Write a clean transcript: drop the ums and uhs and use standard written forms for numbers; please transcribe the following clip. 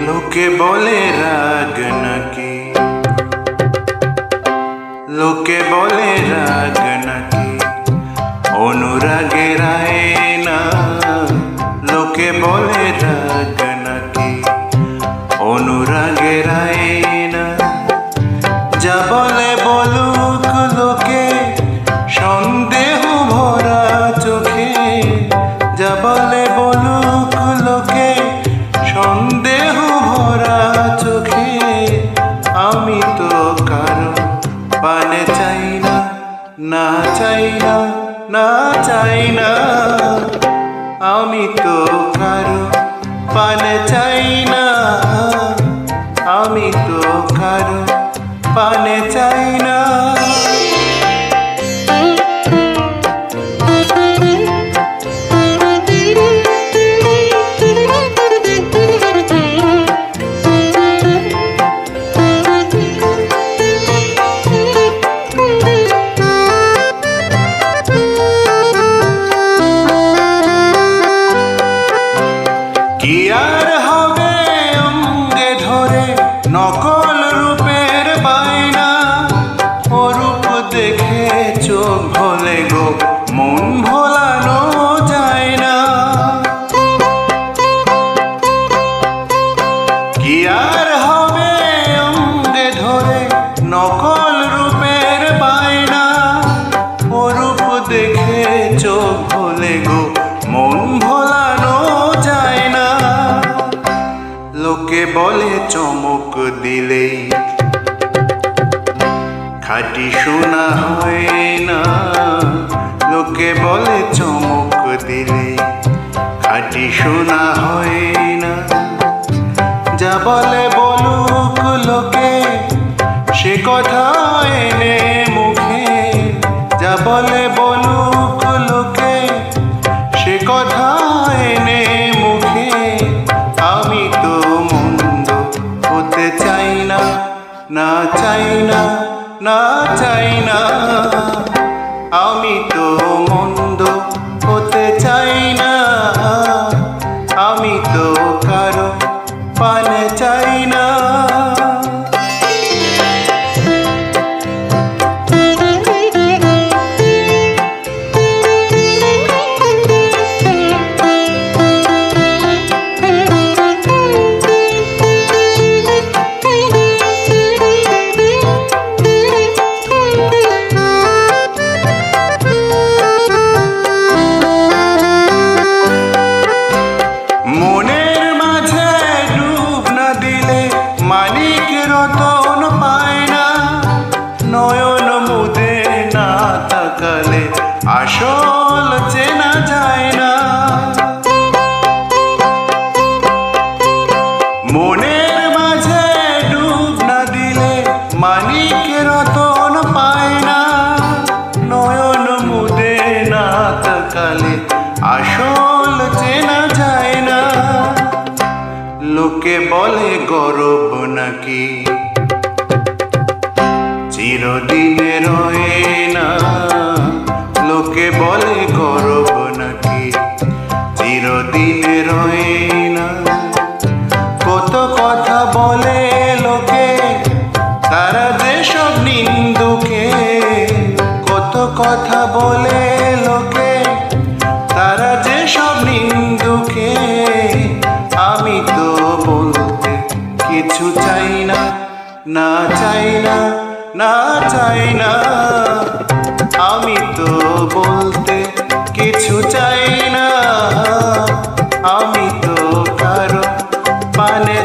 লোকে বলে রাগ নাকি, লোকে বলে রাগ নাকি, অনুরাগের আয়না। লোকে বলে রাগ নাকি, অনুরাগের আয়না। যা বলে বলুক লোকে, সন্দেহ ভরা চোখে। যা বলে বলুক লোকে, সন্দেহ ভরা চোখে। আমি তো কারো পানে চাই না, না চাই না, না চাই না। আমি তো কারো পানে চাই না, আমি তো কারো পানে চাই না। কি আর হবে অঙ্গে ধরে নকল রূপের বায়না। ও রূপ দেখে চোখ ভোলে গো, মন ভোলানো যায় না। কি আর হবে অঙ্গে ধরে নকল রূপের বায়না। ও রূপ দেখে চোখ ভোলে গো, মন ভোলানো যায় না। লোকে বলে চমক দিলেই খাঁটি সোনা হয় না। লোকে বলে চমক দিলেই খাঁটি সোনা হয় না। যা বলে বলুক লোকে, সে কথা এনে মুখে। যা বলে বলুক লোকে, সে কথা এনে মুখে। আমি তো মন্দ হতে চাই না, না চাই না, না চাই না। আমি তো মন্দ হতে চাই না, আমি তো কারো পানে চাই না। মনের মাঝে ডুব না দিলে মানিক রতন পায় না। নয়ন মুদে না তাকালে আসল চেনা যায় না। মনের মাঝে ডুব না দিলে মানিক রতন পায় না। নয়ন মুদে না তাকালে আসল চেনা যায় না। লোকে বলে গরব নাকি, চিরদিনে রয়ে না। লোকে বলে গরব নাকি, চিরদিনে রয়ে না। কত কথা বলে লোকে, তারা যেসব নিন্দুকে। কত কথা বলে লোকে, তারা যেসব নিন্দুকে। আমি তো বলতে কিছু চাই না, না চাই না, না চাই না। আমি তো বলতে কিছু চাই না, আমি তো কারো পানে